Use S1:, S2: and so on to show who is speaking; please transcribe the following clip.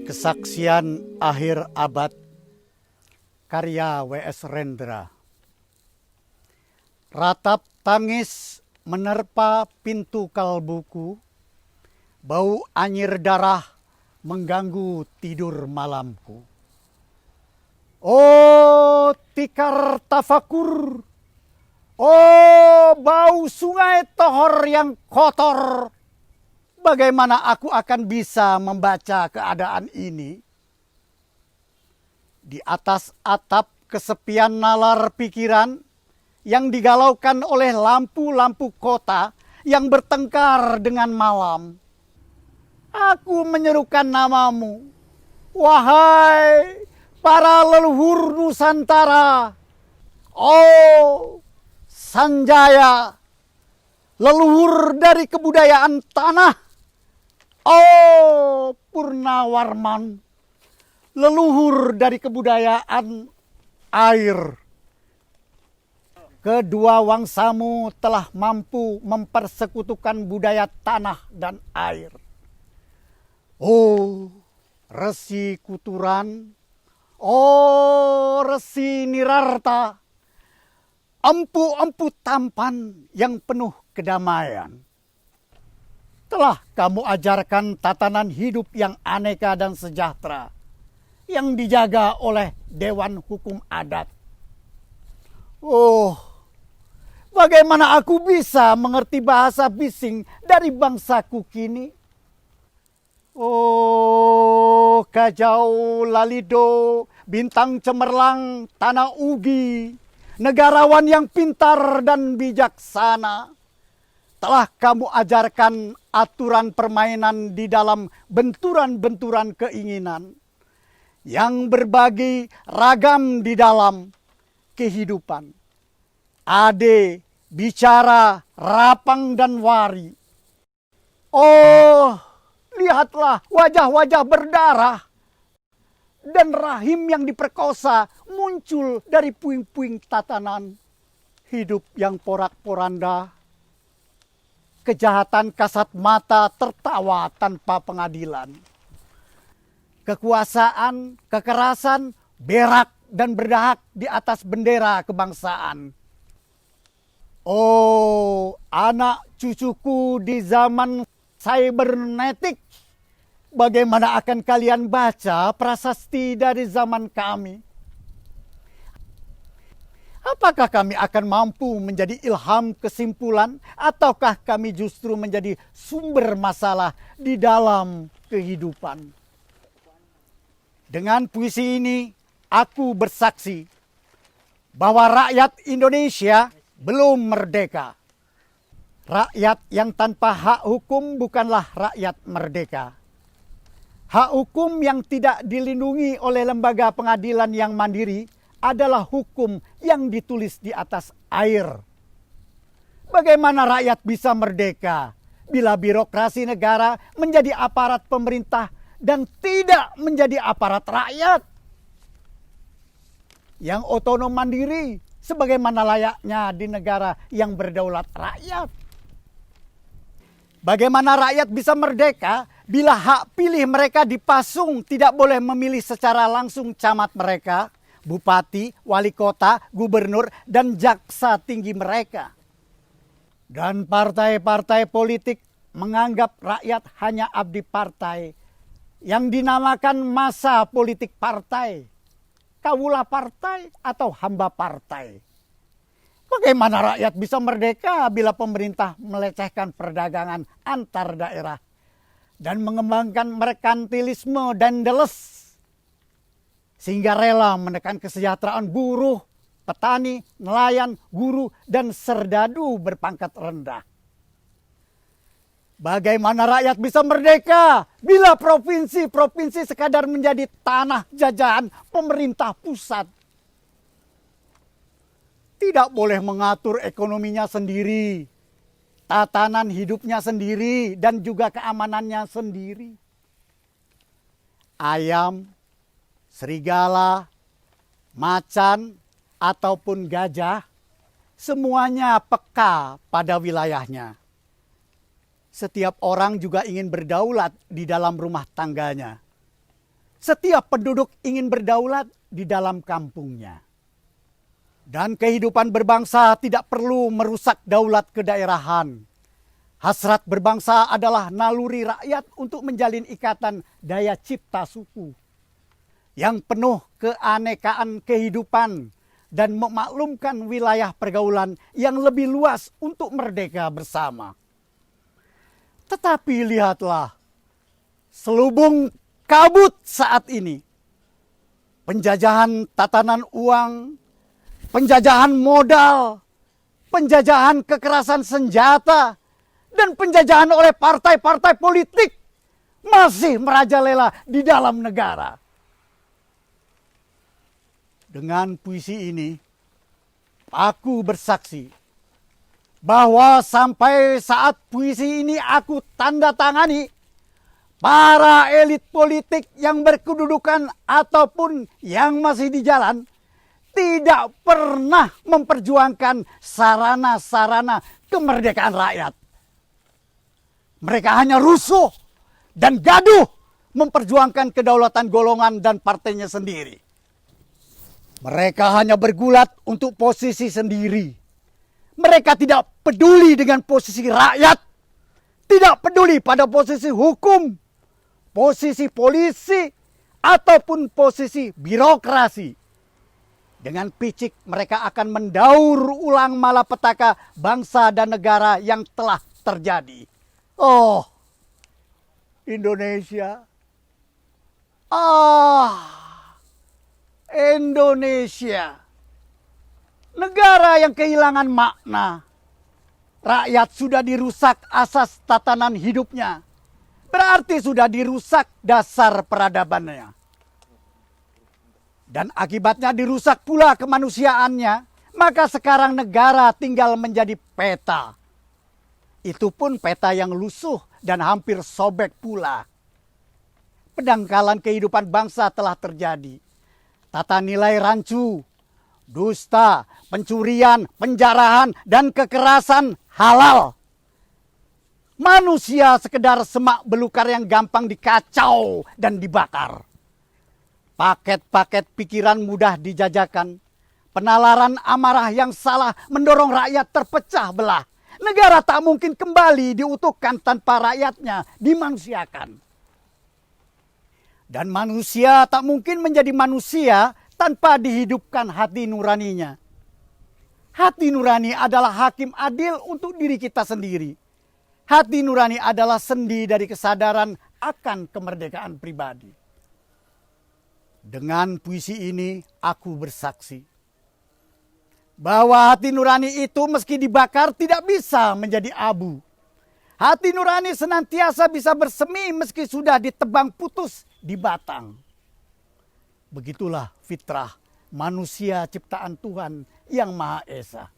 S1: Kesaksian Akhir Abad, karya W.S. Rendra. Ratap tangis menerpa pintu kalbuku, bau anyir darah mengganggu tidur malamku. Oh tikar tafakur, oh bau sungai Tohor yang kotor. Bagaimana aku akan bisa membaca keadaan ini? Di atas atap kesepian nalar pikiran yang digalaukan oleh lampu-lampu kota yang bertengkar dengan malam. Aku menyerukan namamu, wahai para leluhur Nusantara. Oh Sanjaya, leluhur dari kebudayaan tanah. Oh Purnawarman, leluhur dari kebudayaan air. Kedua wangsamu telah mampu mempersekutukan budaya tanah dan air. Oh Resi Kuturan, oh Resi Nirarta, empu-empu tampan yang penuh kedamaian. Telah kamu ajarkan tatanan hidup yang aneka dan sejahtera, yang dijaga oleh Dewan Hukum Adat. Oh, bagaimana aku bisa mengerti bahasa bising dari bangsaku kini? Oh, Kajau Lalido, bintang cemerlang tanah Ugi, negarawan yang pintar dan bijaksana. Telah kamu ajarkan aturan permainan di dalam benturan-benturan keinginan yang berbagi ragam di dalam kehidupan. Ade, bicara, rapang dan wari. Oh, lihatlah wajah-wajah berdarah dan rahim yang diperkosa muncul dari puing-puing tatanan hidup yang porak-poranda. Kejahatan kasat mata tertawa tanpa pengadilan. Kekuasaan, kekerasan, berak dan berdahak di atas bendera kebangsaan. Oh, anak cucuku di zaman cybernetik, bagaimana akan kalian baca prasasti dari zaman kami? Apakah kami akan mampu menjadi ilham kesimpulan, ataukah kami justru menjadi sumber masalah di dalam kehidupan? Dengan puisi ini, aku bersaksi bahwa rakyat Indonesia belum merdeka. Rakyat yang tanpa hak hukum bukanlah rakyat merdeka. Hak hukum yang tidak dilindungi oleh lembaga pengadilan yang mandiri adalah hukum yang ditulis di atas air. Bagaimana rakyat bisa merdeka bila birokrasi negara menjadi aparat pemerintah dan tidak menjadi aparat rakyat? Yang otonom mandiri sebagaimana layaknya di negara yang berdaulat rakyat. Bagaimana rakyat bisa merdeka bila hak pilih mereka dipasung tidak boleh memilih secara langsung camat mereka, bupati, wali kota, gubernur, dan jaksa tinggi mereka. Dan partai-partai politik menganggap rakyat hanya abdi partai yang dinamakan massa politik partai, kawula partai, atau hamba partai. Bagaimana rakyat bisa merdeka bila pemerintah melecehkan perdagangan antar daerah dan mengembangkan merkantilisme dan deles, sehingga rela menekan kesejahteraan buruh, petani, nelayan, guru, dan serdadu berpangkat rendah. Bagaimana rakyat bisa merdeka bila provinsi-provinsi sekadar menjadi tanah jajahan pemerintah pusat? Tidak boleh mengatur ekonominya sendiri, tatanan hidupnya sendiri, dan juga keamanannya sendiri. Ayam, serigala, macan, ataupun gajah, semuanya peka pada wilayahnya. Setiap orang juga ingin berdaulat di dalam rumah tangganya. Setiap penduduk ingin berdaulat di dalam kampungnya. Dan kehidupan berbangsa tidak perlu merusak daulat kedaerahan. Hasrat berbangsa adalah naluri rakyat untuk menjalin ikatan daya cipta suku yang penuh keanekaan kehidupan dan memaklumkan wilayah pergaulan yang lebih luas untuk merdeka bersama. Tetapi lihatlah, selubung kabut saat ini. Penjajahan tatanan uang, penjajahan modal, penjajahan kekerasan senjata, dan penjajahan oleh partai-partai politik masih merajalela di dalam negara. Dengan puisi ini, aku bersaksi bahwa sampai saat puisi ini aku tanda tangani, para elit politik yang berkedudukan ataupun yang masih di jalan tidak pernah memperjuangkan sarana-sarana kemerdekaan rakyat. Mereka hanya rusuh dan gaduh memperjuangkan kedaulatan golongan dan partainya sendiri. Mereka hanya bergulat untuk posisi sendiri. Mereka tidak peduli dengan posisi rakyat. Tidak peduli pada posisi hukum, posisi polisi, ataupun posisi birokrasi. Dengan picik mereka akan mendaur ulang malapetaka bangsa dan negara yang telah terjadi. Oh, Indonesia. Indonesia. Negara yang kehilangan makna. Rakyat sudah dirusak asas tatanan hidupnya. Berarti sudah dirusak dasar peradabannya. Dan akibatnya dirusak pula kemanusiaannya. Maka sekarang negara tinggal menjadi peta. Itu pun peta yang lusuh dan hampir sobek pula. Pendangkalan kehidupan bangsa telah terjadi. Tata nilai rancu, dusta, pencurian, penjarahan, dan kekerasan halal. Manusia sekedar semak belukar yang gampang dikacau dan dibakar. Paket-paket pikiran mudah dijajakan. Penalaran amarah yang salah mendorong rakyat terpecah belah. Negara tak mungkin kembali diutuhkan tanpa rakyatnya dimanusiakan. Dan manusia tak mungkin menjadi manusia tanpa dihidupkan hati nuraninya. Hati nurani adalah hakim adil untuk diri kita sendiri. Hati nurani adalah sendi dari kesadaran akan kemerdekaan pribadi. Dengan puisi ini aku bersaksi bahwa hati nurani itu meski dibakar tidak bisa menjadi abu. Hati nurani senantiasa bisa bersemi meski sudah ditebang putus di batang. Begitulah fitrah manusia ciptaan Tuhan yang Maha Esa.